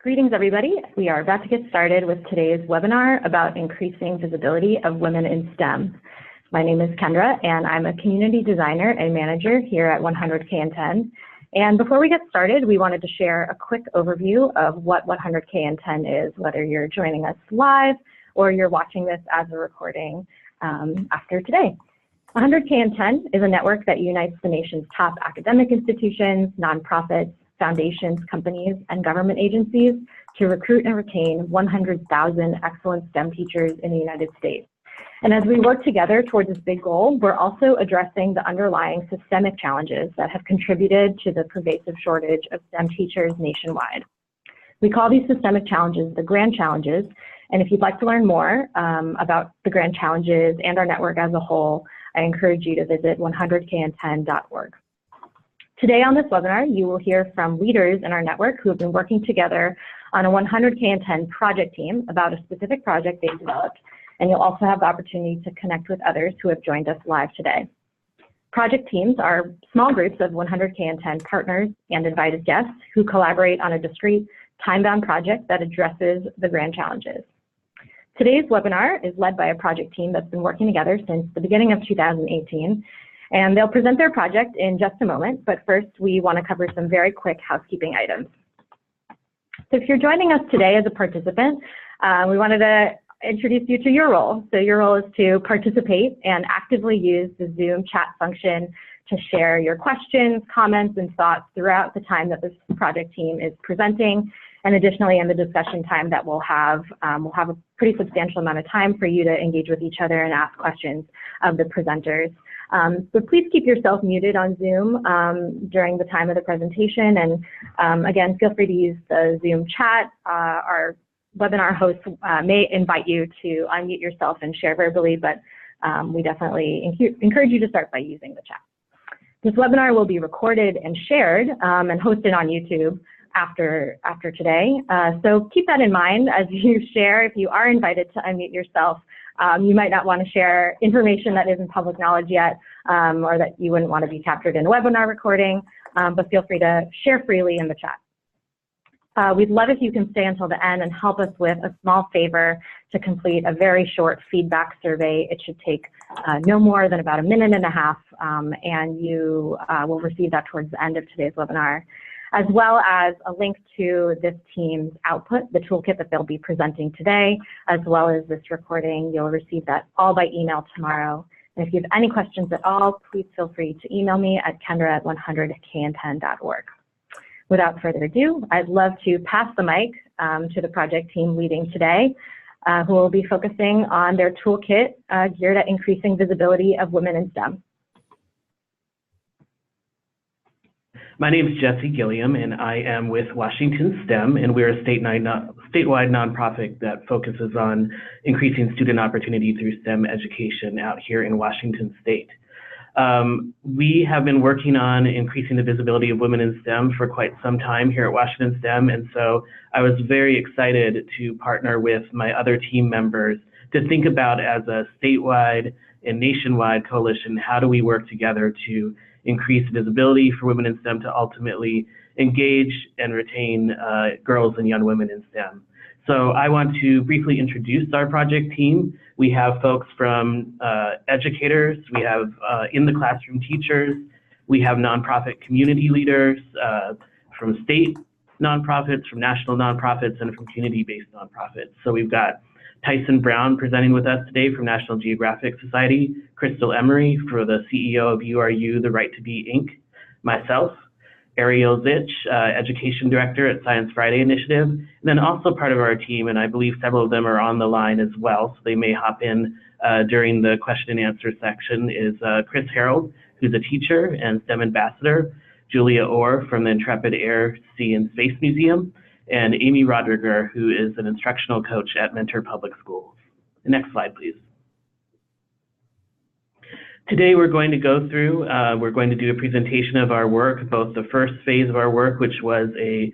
Greetings, everybody. We are about to get started with today's webinar about increasing visibility of women in STEM. My name is Kendra, and I'm a community designer and manager here at 100K and 10. And before we get started, we wanted to share a quick overview of what 100K and 10 is, whether you're joining us live or you're watching this as a recording after today. 100K and 10 is a network that unites the nation's top academic institutions, nonprofits, foundations, companies, and government agencies to recruit and retain 100,000 excellent STEM teachers in the United States. And as we work together towards this big goal, we're also addressing the underlying systemic challenges that have contributed to the pervasive shortage of STEM teachers nationwide. We call these systemic challenges the grand challenges, and if you'd like to learn more about the grand challenges and our network as a whole, I encourage you to visit 100kand10.org. Today on this webinar, you will hear from leaders in our network who have been working together on a 100K and 10 project team about a specific project they've developed, and you'll also have the opportunity to connect with others who have joined us live today. Project teams are small groups of 100K and 10 partners and invited guests who collaborate on a discrete, time-bound project that addresses the grand challenges. Today's webinar is led by a project team that's been working together since the beginning of 2018. And they'll present their project in just a moment, but first we want to cover some very quick housekeeping items. So if you're joining us today as a participant, we wanted to introduce you to your role. So your role is to participate and actively use the Zoom chat function to share your questions, comments, and thoughts throughout the time that this project team is presenting. And additionally, in the discussion time that we'll have a pretty substantial amount of time for you to engage with each other and ask questions of the presenters. So please keep yourself muted on Zoom during the time of the presentation. And again, feel free to use the Zoom chat. Our webinar host may invite you to unmute yourself and share verbally, but we definitely encourage you to start by using the chat. This webinar will be recorded and shared and hosted on YouTube after today. So keep that in mind as you share. If you are invited to unmute yourself, you might not want to share information that isn't public knowledge yet, or that you wouldn't want to be captured in a webinar recording, but feel free to share freely in the chat. We'd love if you can stay until the end and help us with a small favor to complete a very short feedback survey. It should take no more than about a minute and a half, and you will receive that towards the end of today's webinar, as well as a link to this team's output, the toolkit that they'll be presenting today, as well as this recording. You'll receive that all by email tomorrow. And if you have any questions at all, please feel free to email me at kendra@100kand10.org. Without further ado, I'd love to pass the mic to the project team leading today, who will be focusing on their toolkit geared at increasing visibility of women in STEM. My name is Jesse Gilliam, and I am with Washington STEM, and we're a statewide nonprofit that focuses on increasing student opportunity through STEM education out here in Washington State. We have been working on increasing the visibility of women in STEM for quite some time here at Washington STEM, and so I was very excited to partner with my other team members to think about, as a statewide and nationwide coalition, how do we work together to increase visibility for women in STEM to ultimately engage and retain girls and young women in STEM. So I want to briefly introduce our project team. We have folks from educators, we have in the classroom teachers, we have nonprofit community leaders from state nonprofits, from national nonprofits, and from community-based nonprofits. So we've got Tyson Brown presenting with us today from National Geographic Society, Crystal Emery for the CEO of URU, The Right to Be, Inc., myself, Ariel Zich, Education Director at Science Friday Initiative, and then also part of our team, and I believe several of them are on the line as well, so they may hop in during the question and answer section, is Chris Harold, who's a teacher and STEM ambassador, Julia Orr from the Intrepid Air, Sea, and Space Museum, and Amy Rodriguer, who is an instructional coach at Mentor Public Schools. Next slide, please. Today we're going to go through, we're going to do a presentation of our work, both the first phase of our work, which was a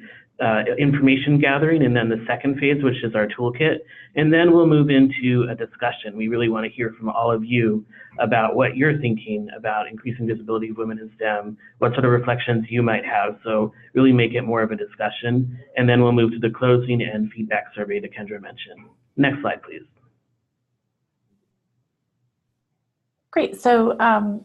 information gathering, and then the second phase, which is our toolkit. And then we'll move into a discussion. We really want to hear from all of you about what you're thinking about increasing visibility of women in STEM, what sort of reflections you might have. So really make it more of a discussion. And then we'll move to the closing and feedback survey that Kendra mentioned. Next slide, please. Great. So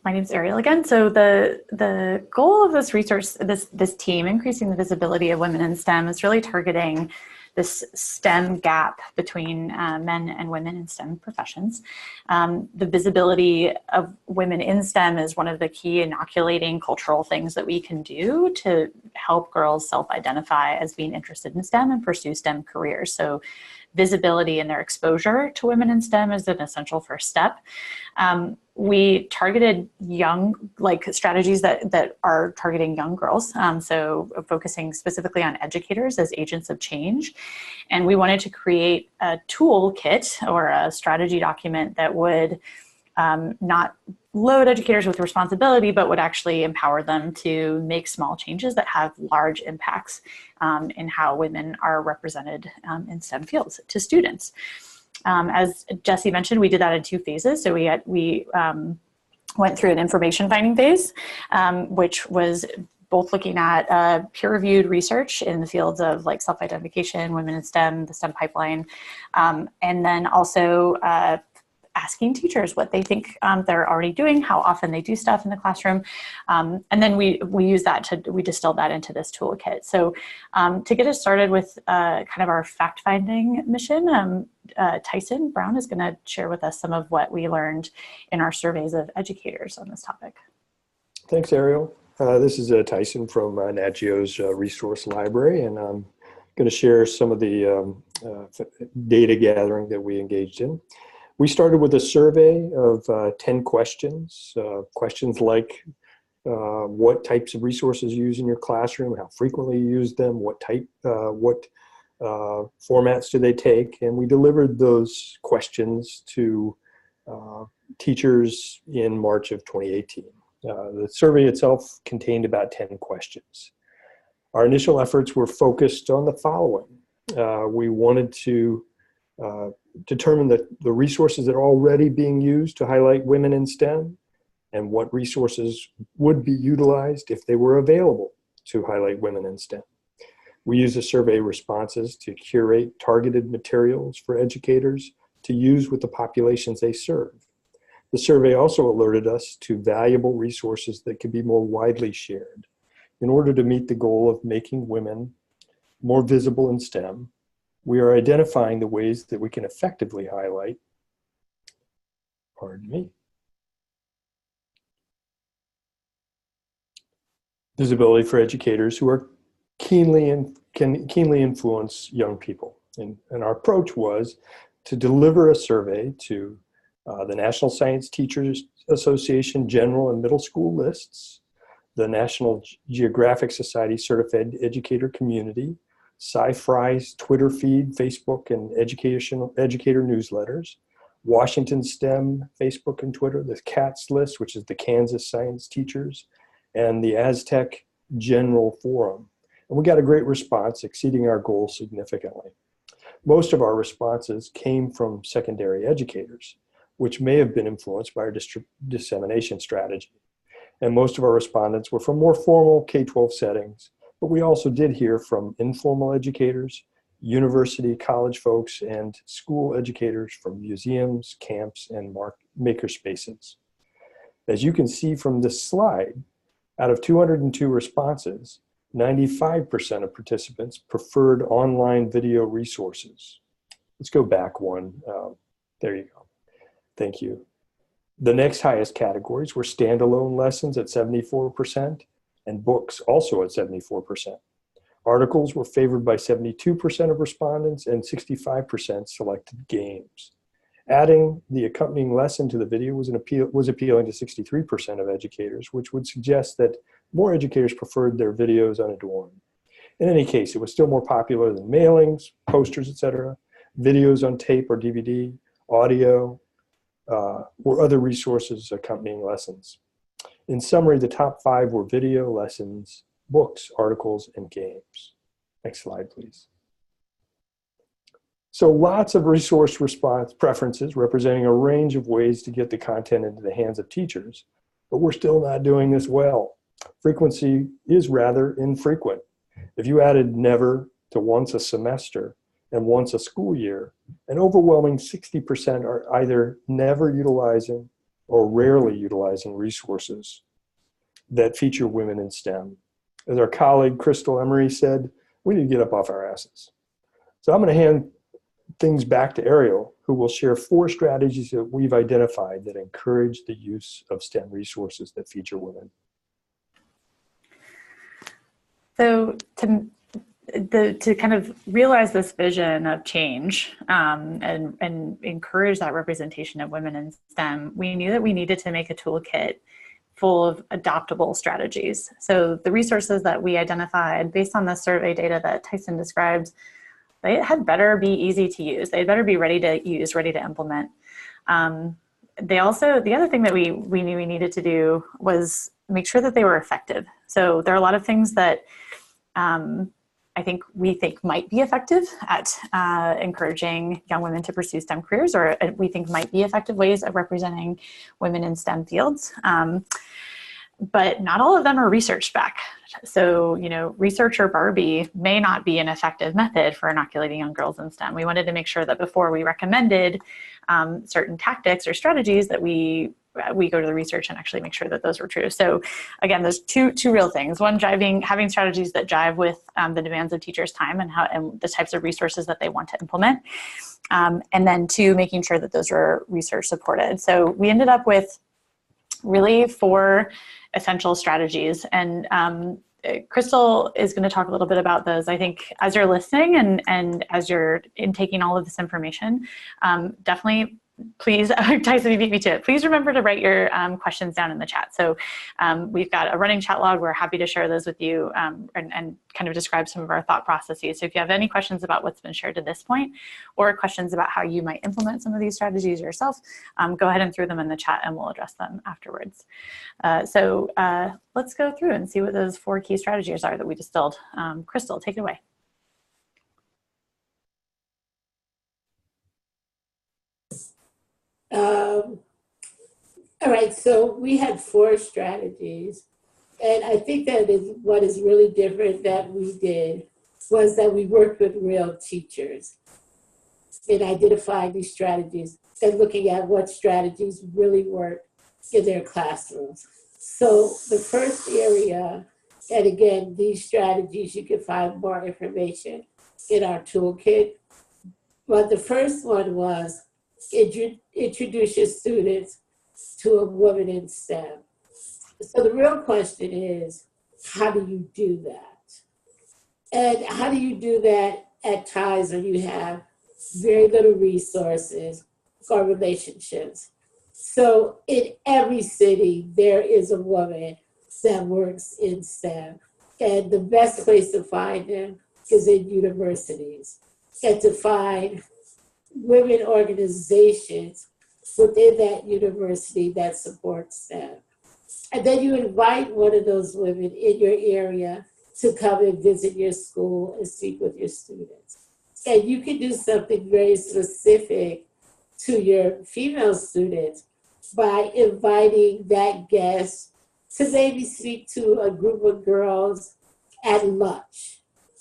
my name is Ariel again. So the goal of this resource, this team, increasing the visibility of women in STEM, is really targeting this STEM gap between men and women in STEM professions. The visibility of women in STEM is one of the key inoculating cultural things that we can do to help girls self-identify as being interested in STEM and pursue STEM careers. So visibility and their exposure to women in STEM is an essential first step. We targeted strategies that are targeting young girls, so focusing specifically on educators as agents of change. And we wanted to create a toolkit or a strategy document that would not load educators with responsibility, but would actually empower them to make small changes that have large impacts in how women are represented in STEM fields to students. As Jesse mentioned, we did that in 2 phases. So we went through an information finding phase, which was both looking at peer-reviewed research in the fields of like self-identification, women in STEM, the STEM pipeline, and then also asking teachers what they think they're already doing, how often they do stuff in the classroom. And then we use that we distilled that into this toolkit. So to get us started with kind of our fact-finding mission, Tyson Brown is gonna share with us some of what we learned in our surveys of educators on this topic. Thanks, Ariel. This is Tyson from Nat Geo's resource library, and I'm gonna share some of the data gathering that we engaged in. We started with a survey of 10 questions. Questions like what types of resources you use in your classroom, how frequently you use them, what formats do they take, and we delivered those questions to teachers in March of 2018. The survey itself contained about 10 questions. Our initial efforts were focused on the following. We wanted to determine the resources that are already being used to highlight women in STEM and what resources would be utilized if they were available to highlight women in STEM. We use the survey responses to curate targeted materials for educators to use with the populations they serve. The survey also alerted us to valuable resources that could be more widely shared. In order to meet the goal of making women more visible in STEM, we are identifying the ways that we can effectively highlight, visibility for educators who are can keenly influence young people. And our approach was to deliver a survey to the National Science Teachers Association general and middle school lists, the National Geographic Society Certified Educator Community, Sci-Fri's Twitter feed, Facebook and educator newsletters, Washington STEM, Facebook and Twitter, the CATS list, which is the Kansas Science Teachers, and the Aztec General Forum. And we got a great response, exceeding our goal significantly. Most of our responses came from secondary educators, which may have been influenced by our dissemination strategy. And most of our respondents were from more formal K-12 settings, but we also did hear from informal educators, university, college folks, and school educators from museums, camps, and maker spaces. As you can see from this slide, out of 202 responses, 95% of participants preferred online video resources. Let's go back one. There you go. Thank you. The next highest categories were standalone lessons at 74% and books also at 74%. Articles were favored by 72% of respondents and 65% selected games. Adding the accompanying lesson to the video was appealing to 63% of educators, which would suggest that more educators preferred their videos unadorned. In any case, it was still more popular than mailings, posters, etc., videos on tape or DVD, audio, or other resources accompanying lessons. In summary, the top 5 were video, lessons, books, articles, and games. Next slide, please. So lots of resource response preferences representing a range of ways to get the content into the hands of teachers, but we're still not doing this well. Frequency is rather infrequent. If you added never to once a semester and once a school year, an overwhelming 60% are either never utilizing or rarely utilizing resources that feature women in STEM. As our colleague Crystal Emery said, we need to get up off our asses. So I'm going to hand things back to Ariel, who will share 4 strategies that we've identified that encourage the use of STEM resources that feature women. So to kind of realize this vision of change and encourage that representation of women in STEM, we knew that we needed to make a toolkit full of adoptable strategies. So the resources that we identified based on the survey data that Tyson described, they had better be easy to use. They better be ready to use, ready to implement. The other thing that we knew we needed to do was make sure that they were effective. So there are a lot of things that we think might be effective at encouraging young women to pursue STEM careers, or we think might be effective ways of representing women in STEM fields. But not all of them are research backed. So, researcher Barbie may not be an effective method for inoculating young girls in STEM. We wanted to make sure that before we recommended certain tactics or strategies that we go to the research and actually make sure that those were true. So again, there's two real things. One, having strategies that jive with the demands of teachers' time and the types of resources that they want to implement. And then 2, making sure that those were research supported. So we ended up with really 4 essential strategies. And Crystal is going to talk a little bit about those. I think as you're listening and as you're intaking all of this information, definitely please, Tyson, you beat me to it. Please remember to write your questions down in the chat. So we've got a running chat log. We're happy to share those with you and kind of describe some of our thought processes. So if you have any questions about what's been shared to this point, or questions about how you might implement some of these strategies yourself, go ahead and throw them in the chat and we'll address them afterwards. So let's go through and see what those 4 key strategies are that we distilled. Crystal, take it away. All right, so we had 4 strategies, and I think that is what is really different that we did was that we worked with real teachers in identifying these strategies and looking at what strategies really work in their classrooms. So the first area, and again, these strategies, you can find more information in our toolkit, but the first one was introduce your students to a woman in STEM. So the real question is, how do you do that? And how do you do that at times when you have very little resources or relationships? So in every city, there is a woman that works in STEM. And the best place to find them is in universities, and to find women organizations within that university that supports them. And then you invite one of those women in your area to come and visit your school and speak with your students. And you can do something very specific to your female students by inviting that guest to maybe speak to a group of girls at lunch.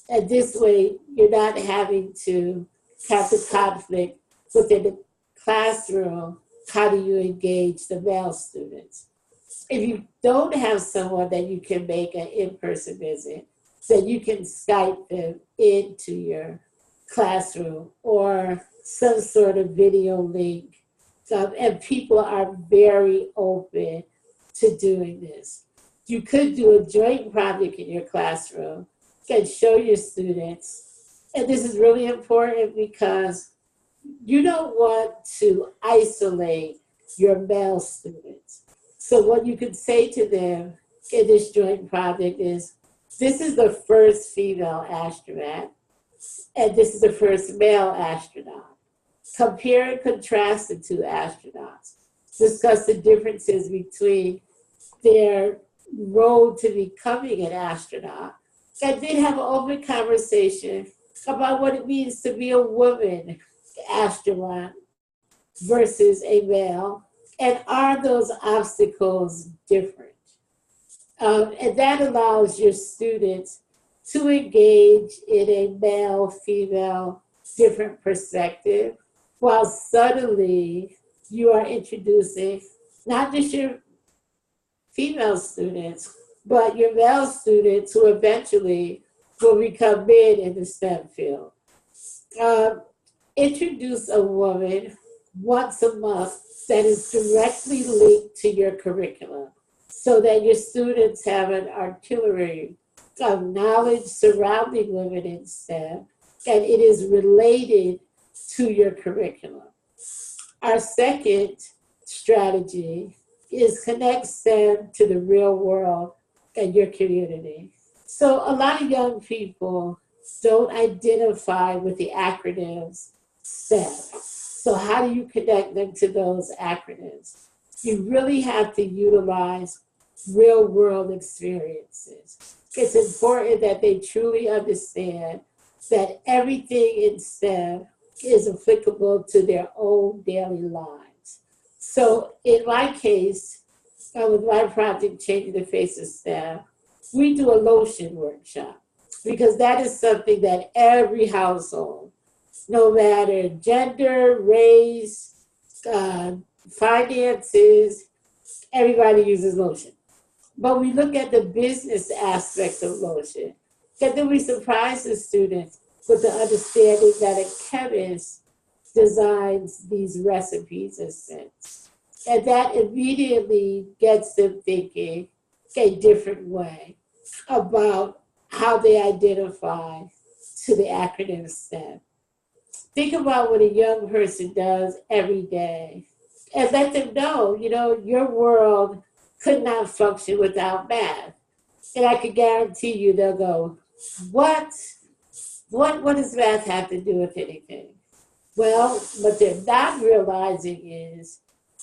And this way, you're not having to have the conflict within the classroom. How do you engage the male students? If you don't have someone that you can make an in-person visit, then you can Skype them into your classroom or some sort of video link. And people are very open to doing this. You could do a joint project in your classroom and show your students. And this is really important because you don't want to isolate your male students. So what you could say to them in this joint project is, this is the first female astronaut, and this is the first male astronaut. Compare and contrast the 2 astronauts. Discuss the differences between their road to becoming an astronaut and then have an open conversation about what it means to be a woman astronaut versus a male, and are those obstacles different? And that allows your students to engage in a male-female different perspective, while subtly you are introducing not just your female students, but your male students who eventually will become men in the STEM field. Introduce a woman once a month that is directly linked to your curriculum so that your students have an artillery of knowledge surrounding women in STEM, and it is related to your curriculum. Our second strategy is connect STEM to the real world and your community. So a lot of young people don't identify with the acronyms STEM. So how do you connect them to those acronyms? You really have to utilize real world experiences. It's important that they truly understand that everything in STEM is applicable to their own daily lives. So in my case, with my project, Changing the Face of STEM, we do a lotion workshop because that is something that every household, no matter gender, race, finances, everybody uses lotion. But we look at the business aspect of lotion, and then we surprise the students with the understanding that a chemist designs these recipes and scents. And that immediately gets them thinking a different way about how they identify to the acronym STEM. Think about what a young person does every day and let them know, your world could not function without math. And I can guarantee you they'll go, what does math have to do with anything? Well, what they're not realizing is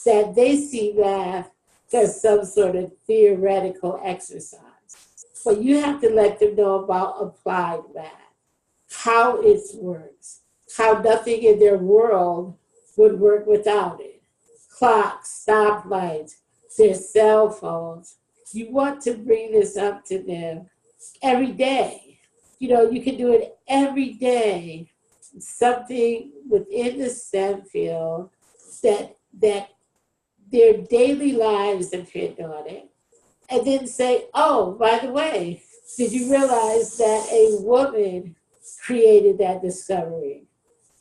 that they see math as some sort of theoretical exercise. But you have to let them know about applied math, how it works, how nothing in their world would work without it. Clocks, stoplights, their cell phones. You want to bring this up to them every day. You can do it every day. Something within the STEM field that their daily lives depend on it. And then say, oh, by the way, did you realize that a woman created that discovery?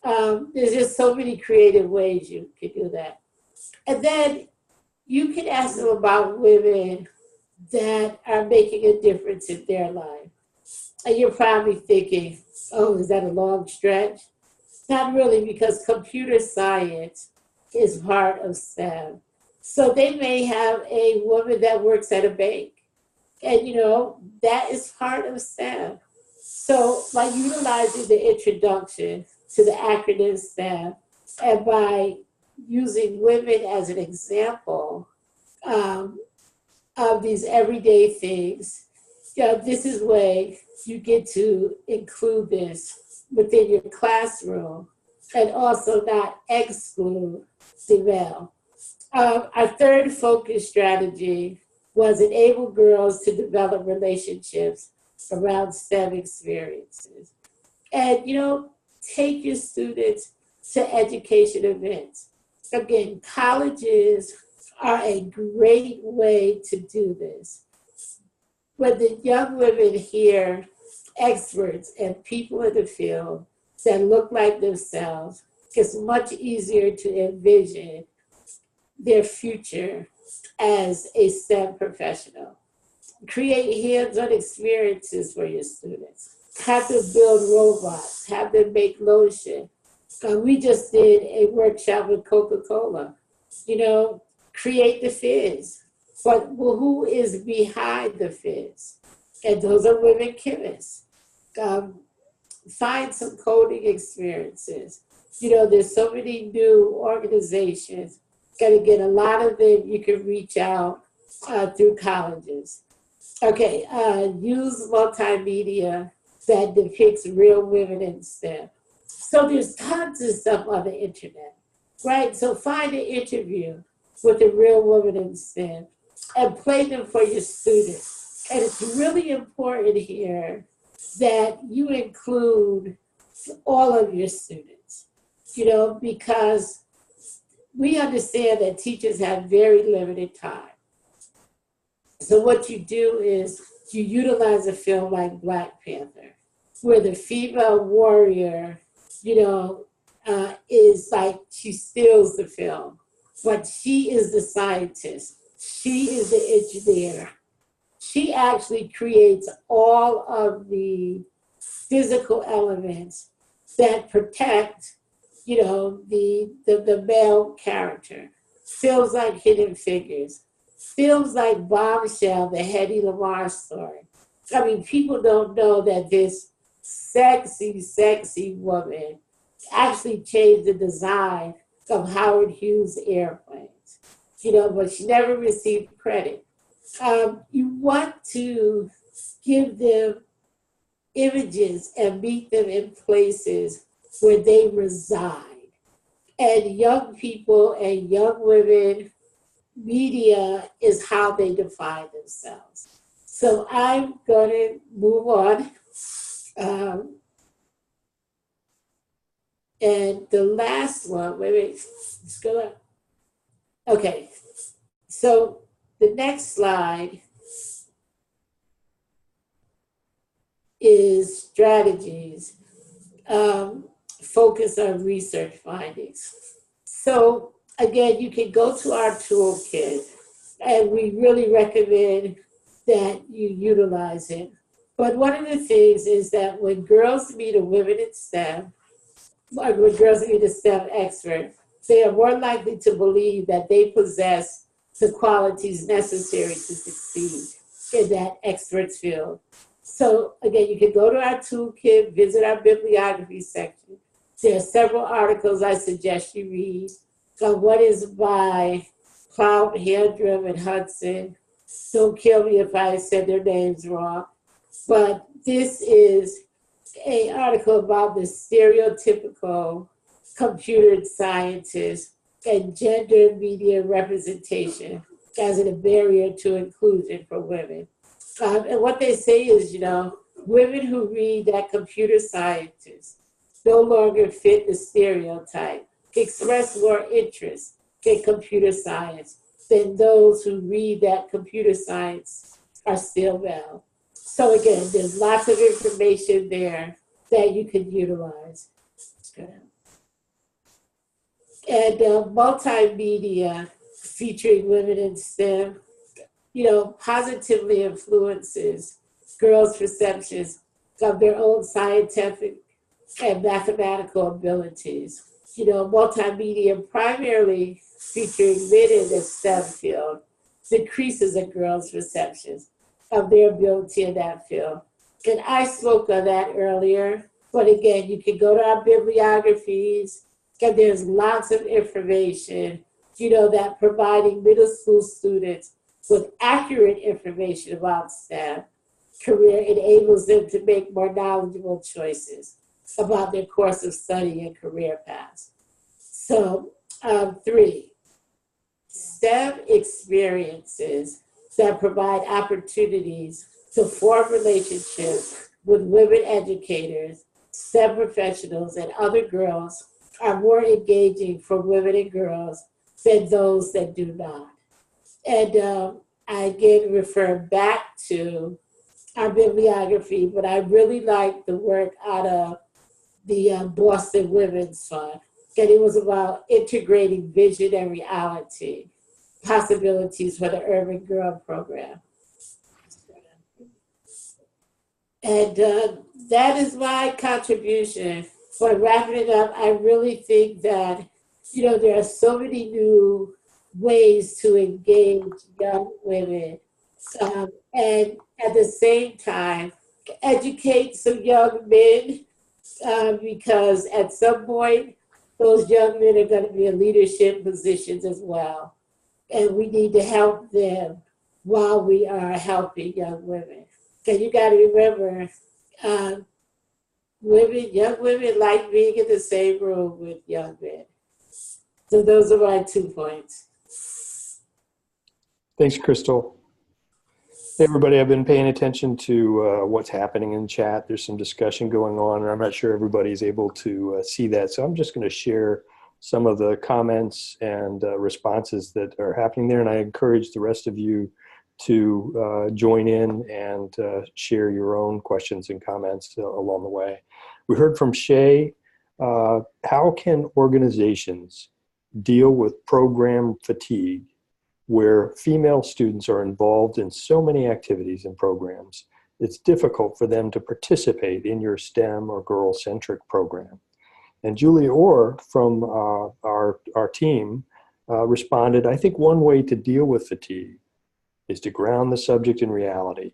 There's just so many creative ways you can do that. And then you can ask them about women that are making a difference in their life. And you're probably thinking, oh, is that a long stretch? Not really, because computer science is part of STEM. So they may have a woman that works at a bank. And, that is part of STEM. So by utilizing the introduction to the acronym STEM and by using women as an example of these everyday things, this is where you get to include this within your classroom and also not exclude the male. Our third focus strategy was enable girls to develop relationships around STEM experiences. And, take your students to education events. Again, colleges are a great way to do this. When the young women hear experts and people in the field that look like themselves, it's much easier to envision their future as a STEM professional. Create hands-on experiences for your students. Have them build robots, have them make lotion. We just did a workshop with Coca-Cola. Create the fizz. But who is behind the fizz? And those are women chemists. Find some coding experiences. There's so many new organizations. And again, a lot of them you can reach out through colleges. Okay, use multimedia that depicts real women in STEM. So there's tons of stuff on the internet, right? So find an interview with a real woman in STEM and play them for your students. And it's really important here that you include all of your students, because we understand that teachers have very limited time. So what you do is you utilize a film like Black Panther, where the female warrior, is like, she steals the film, but she is the scientist. She is the engineer. She actually creates all of the physical elements that protect, the male character. Feels like Hidden Figures. Feels like Bombshell, the Hedy Lamarr story. I mean, people don't know that this sexy, sexy woman actually changed the design of Howard Hughes airplanes, but she never received credit. You want to give them images and meet them in places where they reside. And young people and young women, media is how they define themselves. So I'm going to move on. And the last one, wait, let's go up. Okay, so the next slide is strategies, focus on research findings. So again, you can go to our toolkit, and we really recommend that you utilize it. But one of the things is that when girls meet a women in STEM, or when girls meet a STEM expert, they are more likely to believe that they possess the qualities necessary to succeed in that expert's field. So again, you can go to our toolkit, visit our bibliography section. There are several articles I suggest you read. One is by Cloud, Handrum, and Hudson. Don't kill me if I said their names wrong. But this is an article about the stereotypical computer scientist and gender media representation as a barrier to inclusion for women. And what they say is, women who read that computer scientists no longer fit the stereotype, express more interest in computer science than those who read that computer science are still male. So again, there's lots of information there that you can utilize. And multimedia featuring women in STEM, positively influences girls' perceptions of their own scientific and mathematical abilities. Multimedia primarily featuring men in the STEM field decreases a girl's perceptions of their ability in that field. And I spoke on that earlier, but again, you can go to our bibliographies, and there's lots of information, that providing middle school students with accurate information about STEM career enables them to make more knowledgeable choices about their course of study and career paths. So 3, STEM experiences that provide opportunities to form relationships with women educators, STEM professionals, and other girls are more engaging for women and girls than those that do not. And I again refer back to our bibliography, but I really like the work out of the Boston Women's Fund. And it was about integrating vision and reality, possibilities for the Urban Girl Program. And that is my contribution. For wrapping it up, I really think that, there are so many new ways to engage young women. And at the same time, educate some young men, because at some point, those young men are going to be in leadership positions as well. And we need to help them while we are helping young women. Because you got to remember, young women like being in the same room with young men. So those are my 2 points. Thanks, Crystal. Hey, everybody, I've been paying attention to what's happening in chat. There's some discussion going on, and I'm not sure everybody's able to see that. So I'm just going to share some of the comments and responses that are happening there. And I encourage the rest of you to join in and share your own questions and comments along the way. We heard from Shay. How can organizations deal with program fatigue where female students are involved in so many activities and programs? It's difficult for them to participate in your STEM or girl-centric program. And Julie Orr from our team responded, I think one way to deal with fatigue is to ground the subject in reality,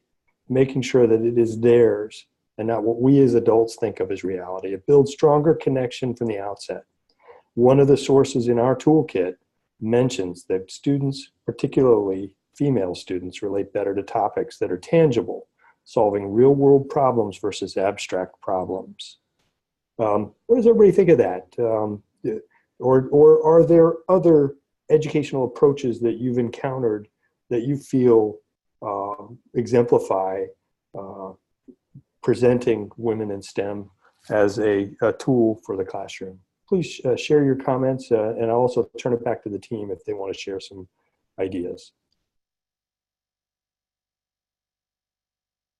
making sure that it is theirs and not what we as adults think of as reality. It builds stronger connection from the outset. One of the sources in our toolkit mentions that students, particularly female students, relate better to topics that are tangible, solving real-world problems versus abstract problems. What does everybody think of that? Or are there other educational approaches that you've encountered that you feel exemplify presenting women in STEM as a tool for the classroom? Please share your comments, and I'll also turn it back to the team if they want to share some ideas.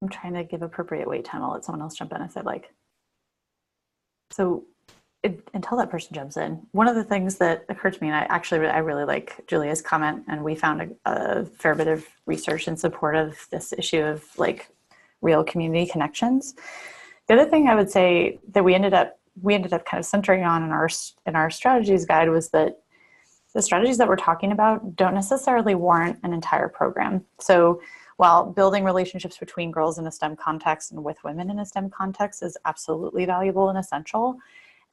I'm trying to give appropriate wait time. I'll let someone else jump in if they'd like. So until that person jumps in, one of the things that occurred to me, and I really like Julia's comment, and we found a fair bit of research in support of this issue of like real community connections. The other thing I would say that we ended up kind of centering on in our strategies guide was that the strategies that we're talking about don't necessarily warrant an entire program. So while building relationships between girls in a STEM context and with women in a STEM context is absolutely valuable and essential,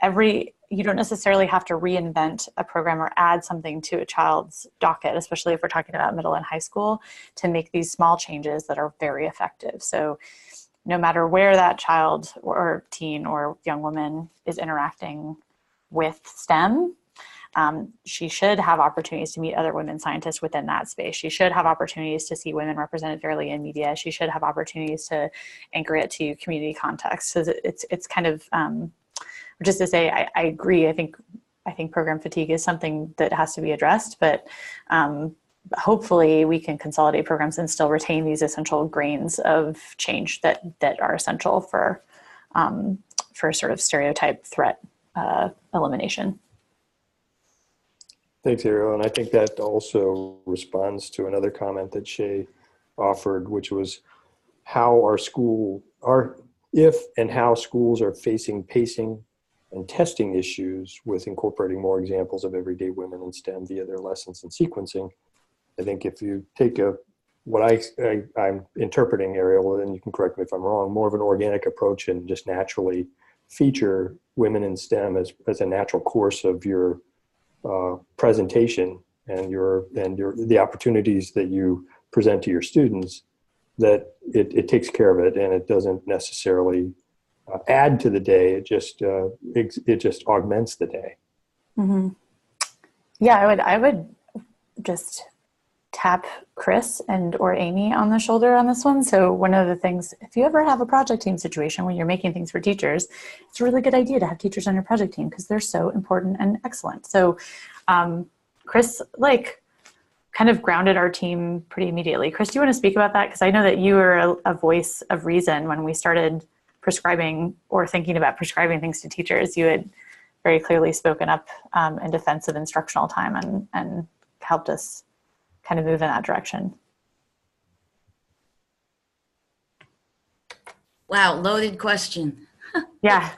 you don't necessarily have to reinvent a program or add something to a child's docket, especially if we're talking about middle and high school, to make these small changes that are very effective. So no matter where that child or teen or young woman is interacting with STEM, she should have opportunities to meet other women scientists within that space. She should have opportunities to see women represented fairly in media. She should have opportunities to anchor it to community context. So it's kind of, just to say, I agree. I think program fatigue is something that has to be addressed, but hopefully we can consolidate programs and still retain these essential grains of change that are essential for sort of stereotype threat elimination. Thanks, Ariel. And I think that also responds to another comment that Shay offered, which was if and how schools are facing pacing and testing issues with incorporating more examples of everyday women in STEM via their lessons and sequencing. I think if you take what I'm interpreting, Ariel, and you can correct me if I'm wrong, more of an organic approach and just naturally feature women in STEM as a natural course of your presentation and the opportunities that you present to your students, that it takes care of it, and it doesn't necessarily add to the day. It just augments the day. Mm-hmm. Yeah, I would just tap Chris or Amy on the shoulder on this one. So one of the things, if you ever have a project team situation when you're making things for teachers, it's a really good idea to have teachers on your project team because they're so important and excellent. So Chris, kind of grounded our team pretty immediately. Chris, do you want to speak about that? Because I know that you were a voice of reason when we started prescribing or thinking about prescribing things to teachers. You had very clearly spoken up in defense of instructional time and helped us kind of move in that direction. Wow, loaded question. Yeah.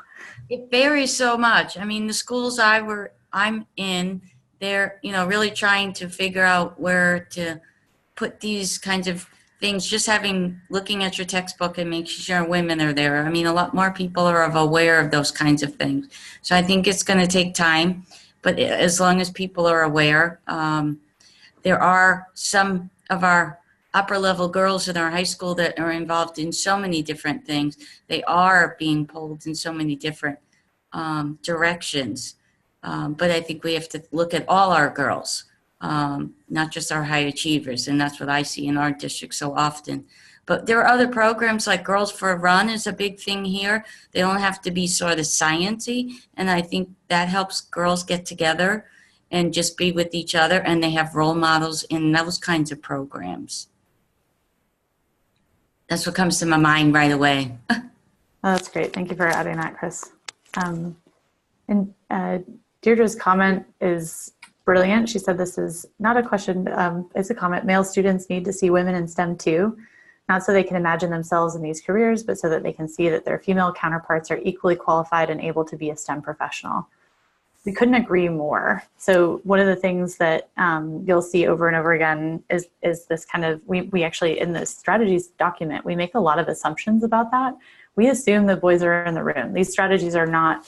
It varies so much. I mean, the schools I'm in, they're, really trying to figure out where to put these kinds of things, just looking at your textbook and making sure women are there. I mean, a lot more people are aware of those kinds of things. So I think it's going to take time, but as long as people are aware, there are some of our upper level girls in our high school that are involved in so many different things. They are being pulled in so many different directions. But I think we have to look at all our girls, not just our high achievers. And that's what I see in our district so often. But there are other programs like Girls for a Run is a big thing here. They don't have to be sort of science-y. And I think that helps girls get together and just be with each other. And they have role models in those kinds of programs. That's what comes to my mind right away. Oh, that's great. Thank you for adding that, Chris. And Deirdre's comment is brilliant. She said this is not a question, it's a comment. Male students need to see women in STEM too, not so they can imagine themselves in these careers, but so that they can see that their female counterparts are equally qualified and able to be a STEM professional. We couldn't agree more. So one of the things that you'll see over and over again is this kind of, we actually, in the strategies document, we make a lot of assumptions about that. We assume the boys are in the room. These strategies are not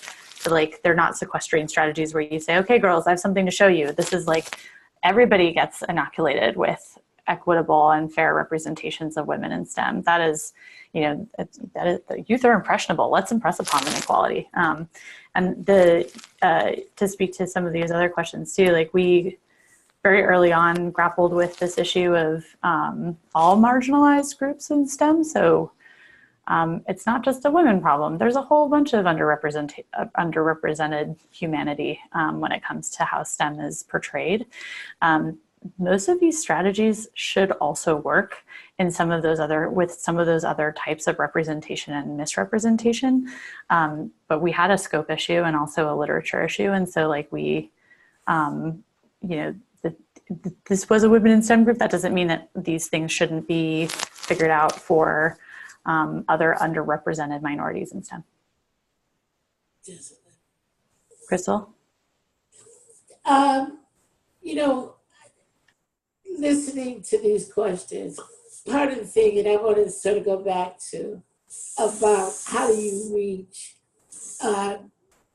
like, they're not sequestering strategies where you say, okay, girls, I have something to show you. This is like, everybody gets inoculated with equitable and fair representations of women in STEM. That is, you know, that is, the youth are impressionable. Let's impress upon them equality. And to speak to some of these other questions too, like we very early on grappled with this issue of all marginalized groups in STEM. So it's not just a women problem. There's a whole bunch of underrepresented humanity when it comes to how STEM is portrayed. Most of these strategies should also work in some of those other, with some of those other types of representation and misrepresentation. But we had a scope issue and also a literature issue. And so like we, you know, this was a women in STEM group. That doesn't mean that these things shouldn't be figured out for other underrepresented minorities in STEM. Crystal? You know, listening to these questions, part of the thing, and I want to sort of go back to about how do you reach,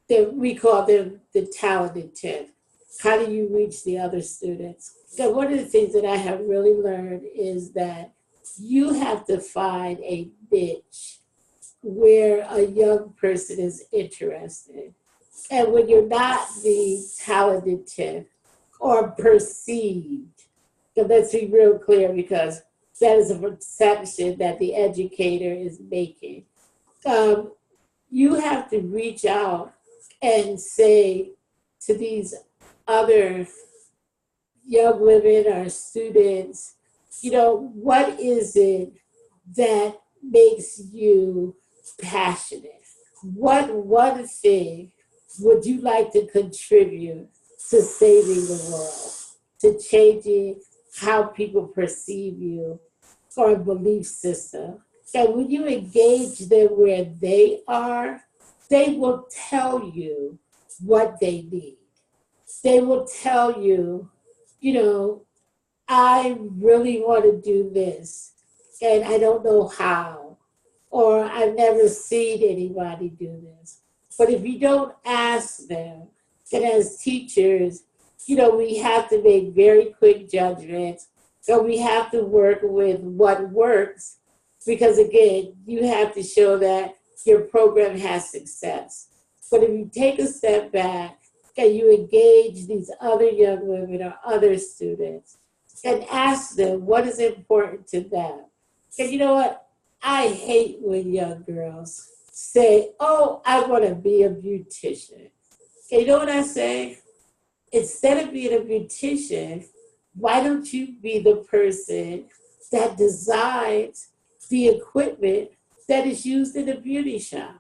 we call them the talented 10. How do you reach the other students? So one of the things that I have really learned is that you have to find a niche where a young person is interested. And when you're not the talented 10 or perceived, so let's be real clear because that is a perception that the educator is making. You have to reach out and say to these other young women or students, you know, what is it that makes you passionate? What one thing would you like to contribute to saving the world, to changing how people perceive you or a belief system? And when you engage them where they are, they will tell you what they need. They will tell you, you know, I really want to do this and I don't know how, or I've never seen anybody do this. But if you don't ask them, and as teachers, you know, we have to make very quick judgments. So we have to work with what works because, again, you have to show that your program has success. But if you take a step back and you engage these other young women or other students and ask them what is important to them. And you know what? I hate when young girls say, oh, I want to be a beautician. And you know what I say? Instead of being a beautician, why don't you be the person that designs the equipment that is used in a beauty shop?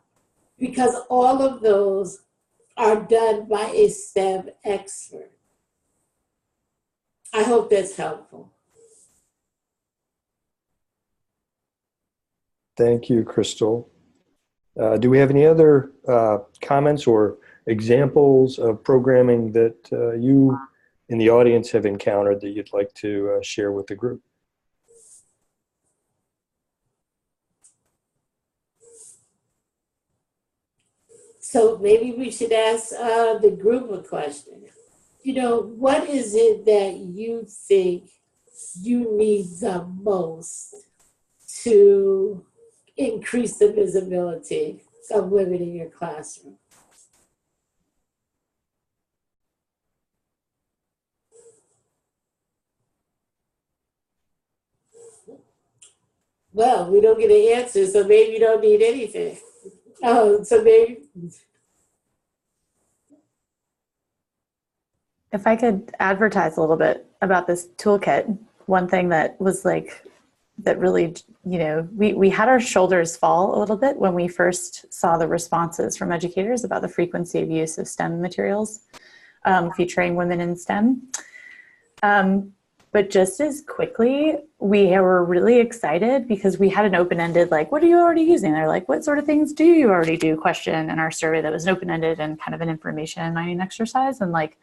Because all of those are done by a STEM expert. I hope that's helpful. Thank you, Crystal. Do we have any other comments or examples of programming that you in the audience have encountered that you'd like to share with the group? So maybe we should ask the group a question. You know, what is it that you think you need the most to increase the visibility of women in your classroom? Well, we don't get an answer, so maybe you don't need anything. So maybe. If I could advertise a little bit about this toolkit, one thing that was like, that really, you know, we had our shoulders fall a little bit when we first saw the responses from educators about the frequency of use of STEM materials featuring women in STEM. But just as quickly, we were really excited because we had an open-ended, like, what are you already using? They're like, what sort of things do you already do question in our survey that was open-ended and kind of an information mining exercise. And like,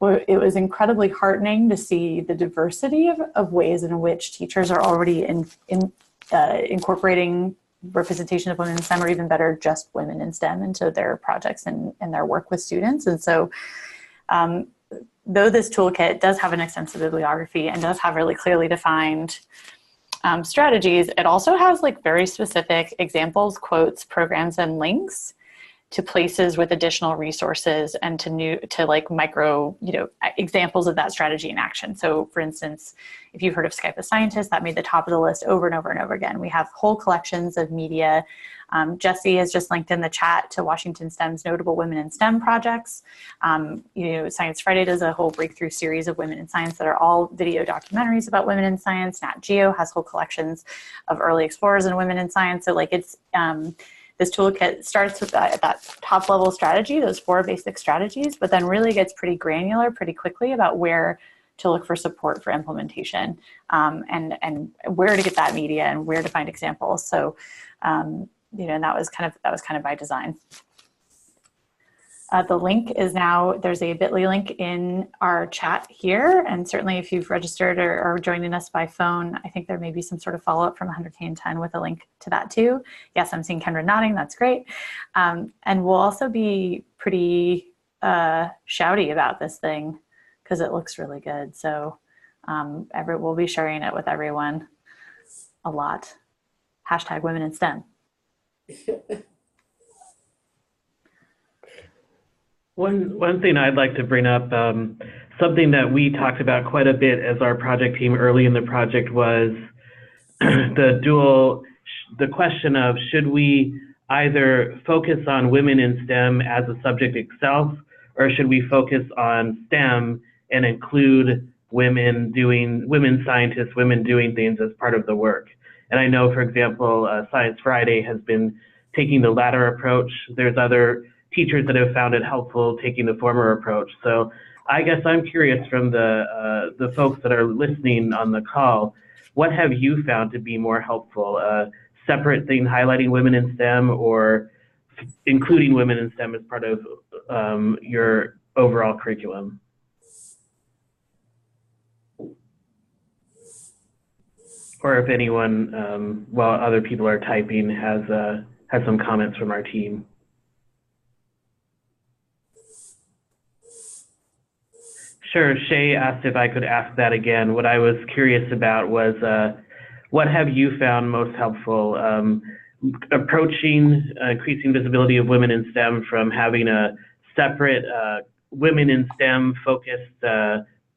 it was incredibly heartening to see the diversity of ways in which teachers are already incorporating representation of women in STEM, or even better, just women in STEM into their projects and their work with students. And so, though this toolkit does have an extensive bibliography and does have really clearly defined strategies, it also has like very specific examples, quotes, programs, and links to places with additional resources and to like micro, you know, examples of that strategy in action. So for instance, if you've heard of Skype a Scientist, that made the top of the list over and over and over again. We have whole collections of media. Jesse has just linked in the chat to Washington STEM's notable women in STEM projects. You know, Science Friday does a whole breakthrough series of women in science that are all video documentaries about women in science. Nat Geo has whole collections of early explorers and women in science. So like it's, this toolkit starts with that top level strategy, those 4 basic strategies, but then really gets pretty granular pretty quickly about where to look for support for implementation, and where to get that media and where to find examples. So, you know, and that was kind of by design. The link is now, there's a bit.ly link in our chat here. And certainly if you've registered or are joining us by phone, I think there may be some sort of follow-up from 100K10 with a link to that too. Yes, I'm seeing Kendra nodding, that's great. And we'll also be pretty shouty about this thing because it looks really good. So we'll be sharing it with everyone a lot. Hashtag women in STEM. One thing I'd like to bring up, something that we talked about quite a bit as our project team early in the project was the question of, should we either focus on women in STEM as a subject itself, or should we focus on STEM and include women scientists, women doing things as part of the work? And I know, for example, Science Friday has been taking the latter approach. There's other teachers that have found it helpful taking the former approach. So I guess I'm curious from the folks that are listening on the call, what have you found to be more helpful? A separate thing highlighting women in STEM, or including women in STEM as part of your overall curriculum? Or if anyone, while other people are typing, has some comments from our team. Sure, Shay asked if I could ask that again. What I was curious about was, what have you found most helpful approaching increasing visibility of women in STEM from having a separate women in STEM focused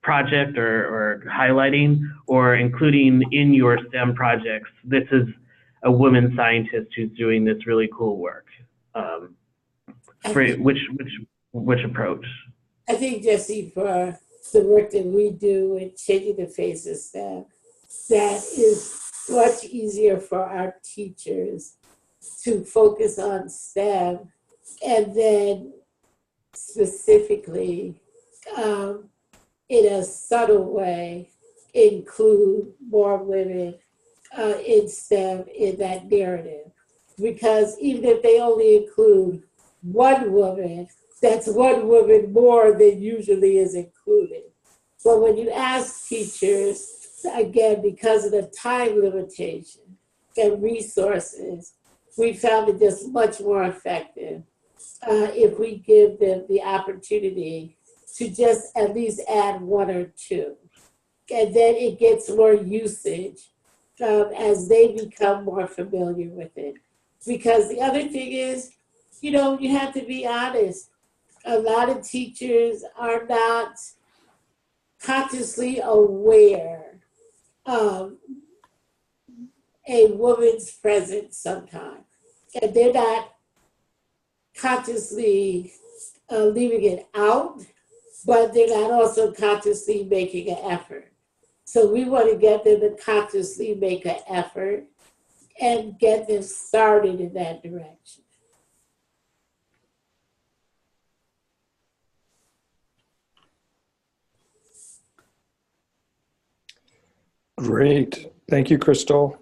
project or highlighting, or including in your STEM projects, this is a woman scientist who's doing this really cool work? Which approach? I think, Jesse, for the work that we do in changing the face of STEM, that is much easier for our teachers to focus on STEM and then specifically, in a subtle way, include more women in STEM in that narrative. Because even if they only include one woman, that's one woman more than usually is included. But when you ask teachers, again, because of the time limitation and resources, we found it just much more effective if we give them the opportunity to just at least add 1 or 2. and then it gets more usage as they become more familiar with it. Because the other thing is, you know, you have to be honest. A lot of teachers are not consciously aware of a woman's presence sometimes. And they're not consciously leaving it out, but they're not also consciously making an effort. So we want to get them to consciously make an effort and get them started in that direction. Great. Thank you, Crystal.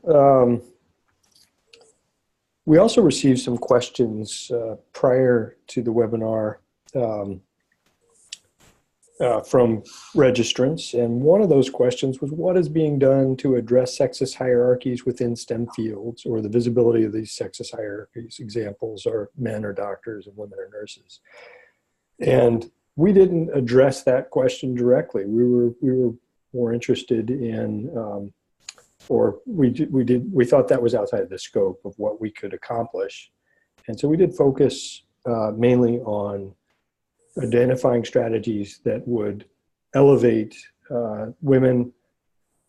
We also received some questions prior to the webinar from registrants. And one of those questions was, what is being done to address sexist hierarchies within STEM fields, or the visibility of these sexist hierarchies? Examples are men are doctors and women are nurses. And we didn't address that question directly. We were more interested in, we thought that was outside of the scope of what we could accomplish. And so we did focus mainly on identifying strategies that would elevate women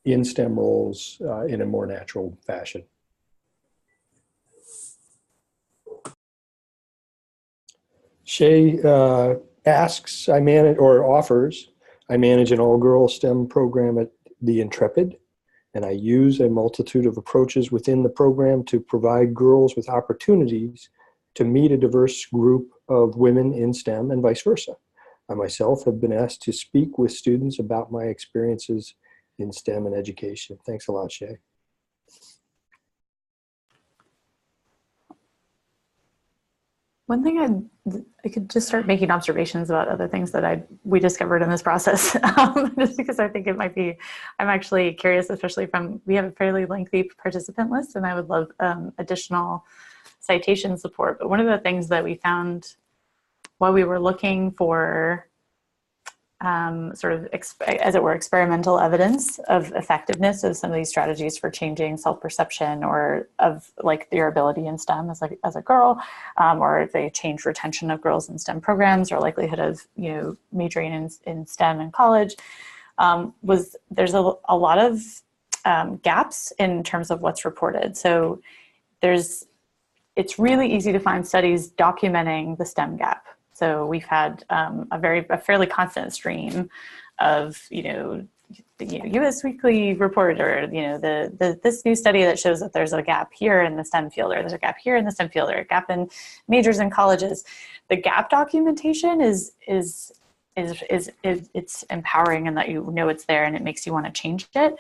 in STEM roles in a more natural fashion. Shay asks, I manage an all-girls STEM program at the Intrepid, and I use a multitude of approaches within the program to provide girls with opportunities to meet a diverse group of women in STEM and vice versa. I myself have been asked to speak with students about my experiences in STEM and education. Thanks a lot, Shay. One thing I could just start making observations about other things that we discovered in this process, just because I think it might be, I'm actually curious, especially we have a fairly lengthy participant list, and I would love additional citation support. But one of the things that we found while we were looking for sort of, as it were, experimental evidence of effectiveness of some of these strategies for changing self-perception, or of like their ability in STEM as a girl, or if they change retention of girls in STEM programs, or likelihood of, you know, majoring in STEM in college, there's a lot of gaps in terms of what's reported. So it's really easy to find studies documenting the STEM gap. So we've had a fairly constant stream of, you know, the US Weekly report, or, you know, this new study that shows that there's a gap here in the STEM field, or there's a gap here in the STEM field, or a gap in majors in colleges. The gap documentation is it's empowering, and that, you know, it's there and it makes you want to change it,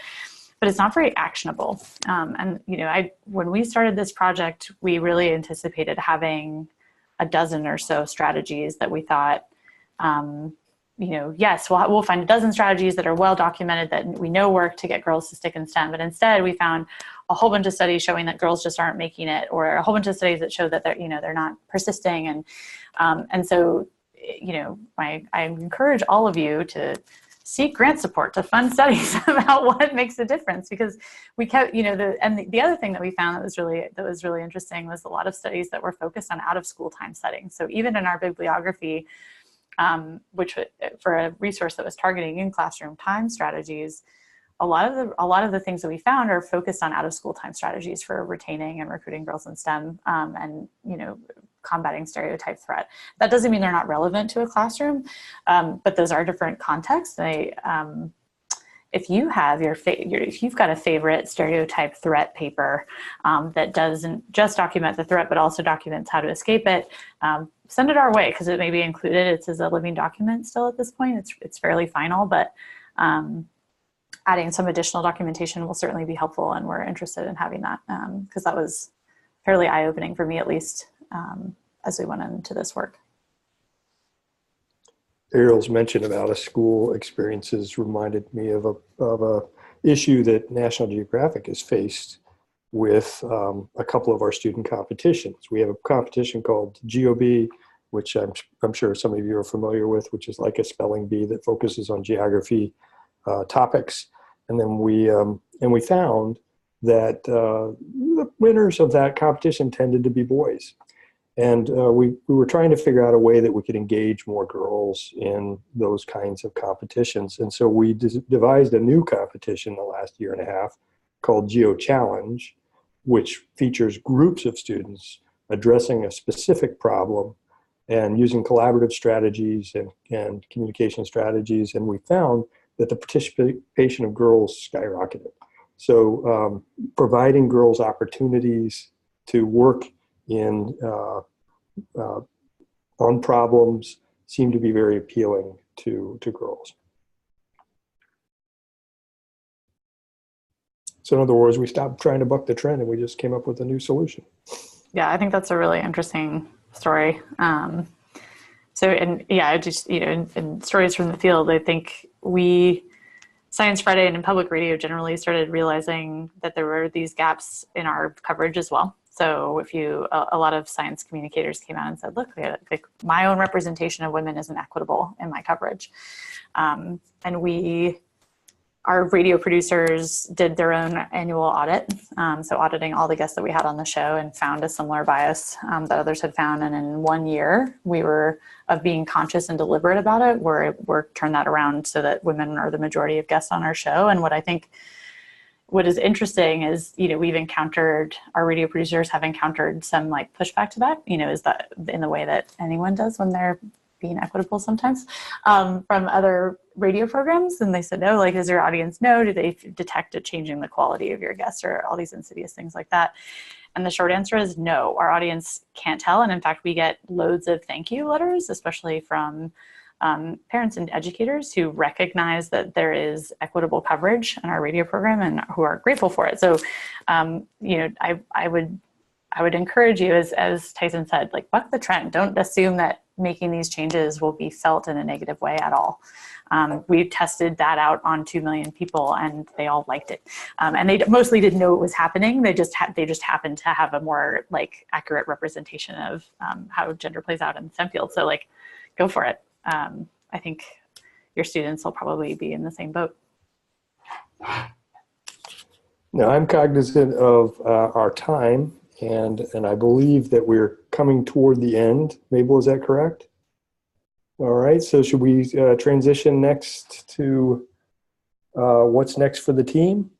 but it's not very actionable. And, you know, when we started this project, we really anticipated having a dozen or so strategies that we thought, you know, yes, we'll find a dozen strategies that are well documented, that we know work to get girls to stick in STEM. But instead, we found a whole bunch of studies showing that girls just aren't making it, or a whole bunch of studies that show that they're not persisting. And so, you know, I encourage all of you to seek grant support to fund studies about what makes a difference, because we kept, you know, the other thing that we found that was really interesting was a lot of studies that were focused on out of school time settings. So even in our bibliography, which for a resource that was targeting in classroom time strategies, a lot of the things that we found are focused on out of school time strategies for retaining and recruiting girls in STEM, and, you know, combating stereotype threat. That doesn't mean they're not relevant to a classroom, but those are different contexts. If you've got a favorite stereotype threat paper that doesn't just document the threat, but also documents how to escape it, send it our way, because it may be included. It's as a living document still at this point. It's fairly final, but adding some additional documentation will certainly be helpful, and we're interested in having that, because that was fairly eye-opening for me, at least, as we went into this work. Ariel's mention about a school experiences reminded me of a issue that National Geographic has faced with a couple of our student competitions. We have a competition called GeoBee, which I'm sure some of you are familiar with, which is like a spelling bee that focuses on geography topics. then we found that the winners of that competition tended to be boys. And we were trying to figure out a way that we could engage more girls in those kinds of competitions. And so we devised a new competition the last year and a half called Geo Challenge, which features groups of students addressing a specific problem and using collaborative strategies and communication strategies. And we found that the participation of girls skyrocketed. So providing girls opportunities to work in on problems seemed to be very appealing to girls. So in other words, we stopped trying to buck the trend and we just came up with a new solution. Yeah, I think that's a really interesting story. In stories from the field, I think Science Friday and in public radio generally started realizing that there were these gaps in our coverage as well. So a lot of science communicators came out and said, look, my own representation of women isn't equitable in my coverage. And our radio producers did their own annual audit. So auditing all the guests that we had on the show and found a similar bias that others had found. And in 1 year, we were of being conscious and deliberate about it. We're turned that around so that women are the majority of guests on our show. And what is interesting is, our radio producers have encountered some like pushback to that, is that in the way that anyone does when they're being equitable sometimes, from other radio programs. And they said, no, like, does your audience know? Do they detect it changing the quality of your guests or all these insidious things like that? And the short answer is no, our audience can't tell. And in fact, we get loads of thank you letters, especially from parents and educators who recognize that there is equitable coverage in our radio program and who are grateful for it. So, I would encourage you, as Tyson said, like, buck the trend. Don't assume that making these changes will be felt in a negative way at all. We tested that out on 2 million people and they all liked it. And they mostly didn't know it was happening. They just happened to have a more like accurate representation of how gender plays out in the STEM field. So like, go for it. I think your students will probably be in the same boat. Now I'm cognizant of our time. And I believe that we're coming toward the end. Mabel, is that correct? All right, so should we transition next to what's next for the team?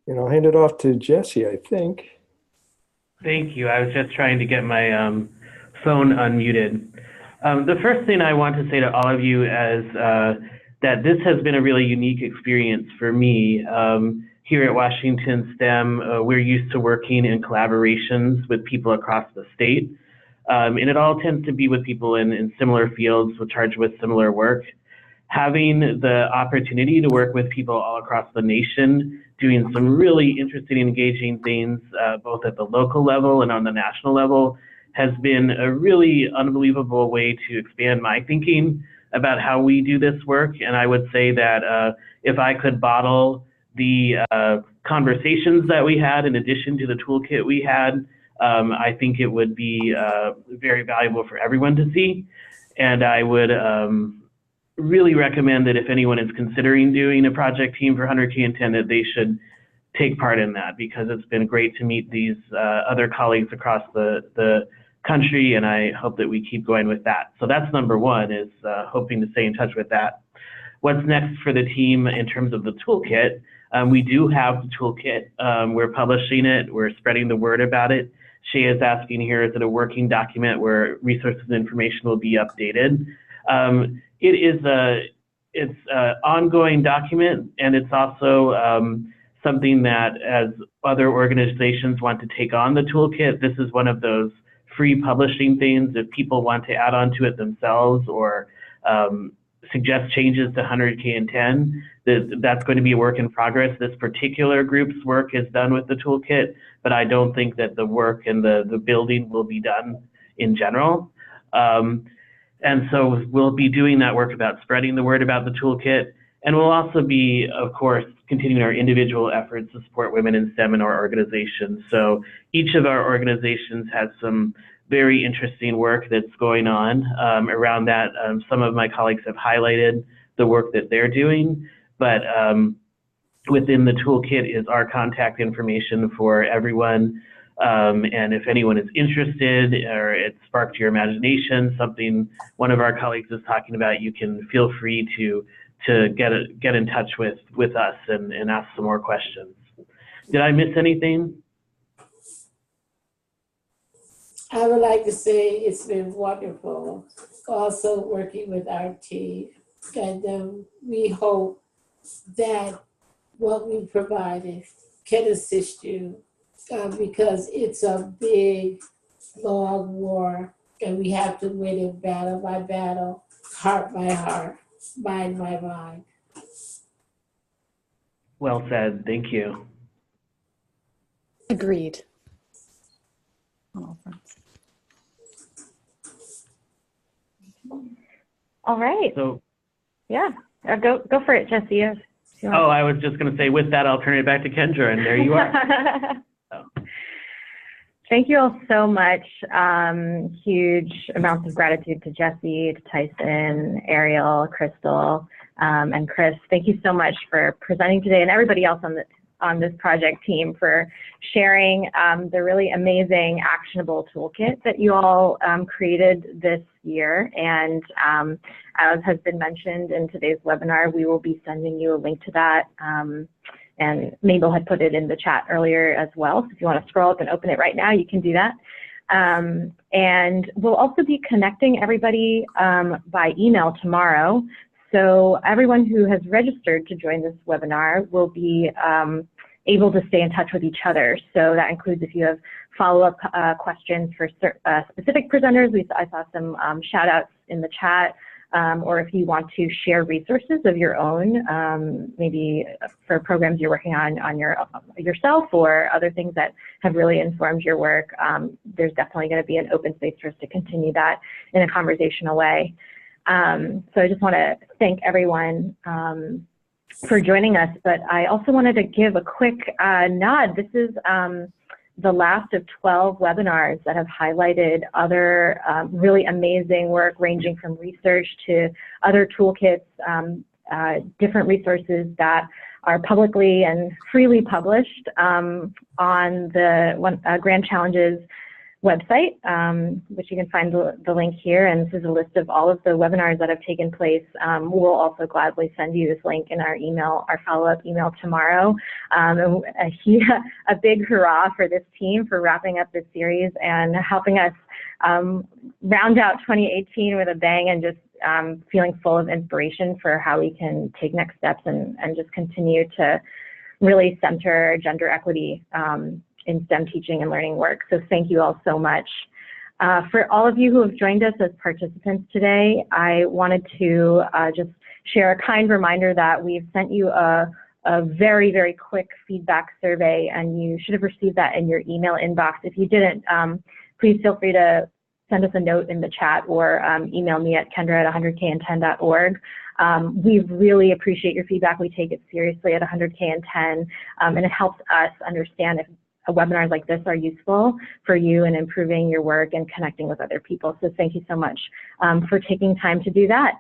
And I'll hand it off to Jesse, I think. Thank you. I was just trying to get my phone unmuted. The first thing I want to say to all of you is that this has been a really unique experience for me. Here at Washington STEM, we're used to working in collaborations with people across the state. And it all tends to be with people in similar fields, charged with similar work. Having the opportunity to work with people all across the nation, doing some really interesting, engaging things, both at the local level and on the national level, has been a really unbelievable way to expand my thinking about how we do this work. And I would say that if I could bottle the conversations that we had in addition to the toolkit we had, I think it would be very valuable for everyone to see. And I would really recommend that if anyone is considering doing a project team for 100K10, that they should take part in that, because it's been great to meet these other colleagues across the country, and I hope that we keep going with that. So that's number one, is hoping to stay in touch with that. What's next for the team in terms of the toolkit? We do have the toolkit. We're publishing it. We're spreading the word about it. Shay is asking here, is it a working document where resources and information will be updated? It's an ongoing document, and it's also something that, as other organizations want to take on the toolkit, this is one of those free publishing things. If people want to add on to it themselves or suggest changes to 100K10, that's going to be a work in progress. This particular group's work is done with the toolkit, but I don't think that the work and the building will be done in general. And so we'll be doing that work about spreading the word about the toolkit. And we'll also be, of course, continuing our individual efforts to support women in STEM in our organizations. So each of our organizations has some very interesting work that's going on around that. Some of my colleagues have highlighted the work that they're doing, but within the toolkit is our contact information for everyone. And if anyone is interested or it sparked your imagination, something one of our colleagues is talking about, you can feel free to get in touch with us and ask some more questions. Did I miss anything? I would like to say it's been wonderful also working with our team. And we hope that what we provided can assist you because it's a big, long war and we have to win it battle by battle, heart by heart, mind by mind. Well said. Thank you. Agreed. On all fronts. All right. So, Yeah. Go for it, Jesse. If you want. oh, I was just going to say, with that, I'll turn it back to Kendra, and there you are. Thank you all so much. Huge amounts of gratitude to Jesse, to Tyson, Ariel, Crystal, and Chris. Thank you so much for presenting today, and everybody else on this project team for sharing the really amazing actionable toolkit that you all created this year. And as has been mentioned in today's webinar, we will be sending you a link to that. And Mabel had put it in the chat earlier as well. So if you want to scroll up and open it right now, you can do that. And we'll also be connecting everybody by email tomorrow. So everyone who has registered to join this webinar will be able to stay in touch with each other. So that includes if you have follow-up questions for specific presenters. I saw some shout outs in the chat. Or if you want to share resources of your own, maybe for programs you're working on yourself or other things that have really informed your work, there's definitely going to be an open space for us to continue that in a conversational way. So I just want to thank everyone for joining us, but I also wanted to give a quick nod. This is the last of 12 webinars that have highlighted other really amazing work ranging from research to other toolkits, different resources that are publicly and freely published on the Grand Challenges website, which you can find the link here. And this is a list of all of the webinars that have taken place. We'll also gladly send you this link in our email, our follow-up email tomorrow. A big hurrah for this team for wrapping up this series and helping us round out 2018 with a bang and just feeling full of inspiration for how we can take next steps and just continue to really center gender equity in STEM teaching and learning work. So thank you all so much. For all of you who have joined us as participants today, I wanted to just share a kind reminder that we've sent you a very, very quick feedback survey, and you should have received that in your email inbox. If you didn't, please feel free to send us a note in the chat or email me at kendra@100kand10.org. We really appreciate your feedback. We take it seriously at 100kand10, and it helps us understand if webinars like this are useful for you in improving your work and connecting with other people. So thank you so much for taking time to do that.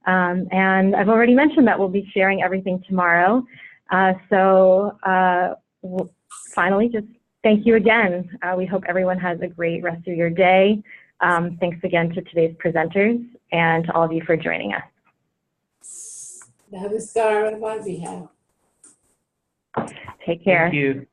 And I've already mentioned that we'll be sharing everything tomorrow. Finally, just thank you again. We hope everyone has a great rest of your day. Thanks again to today's presenters and to all of you for joining us. Namaskar on my behalf. Take care. Thank you.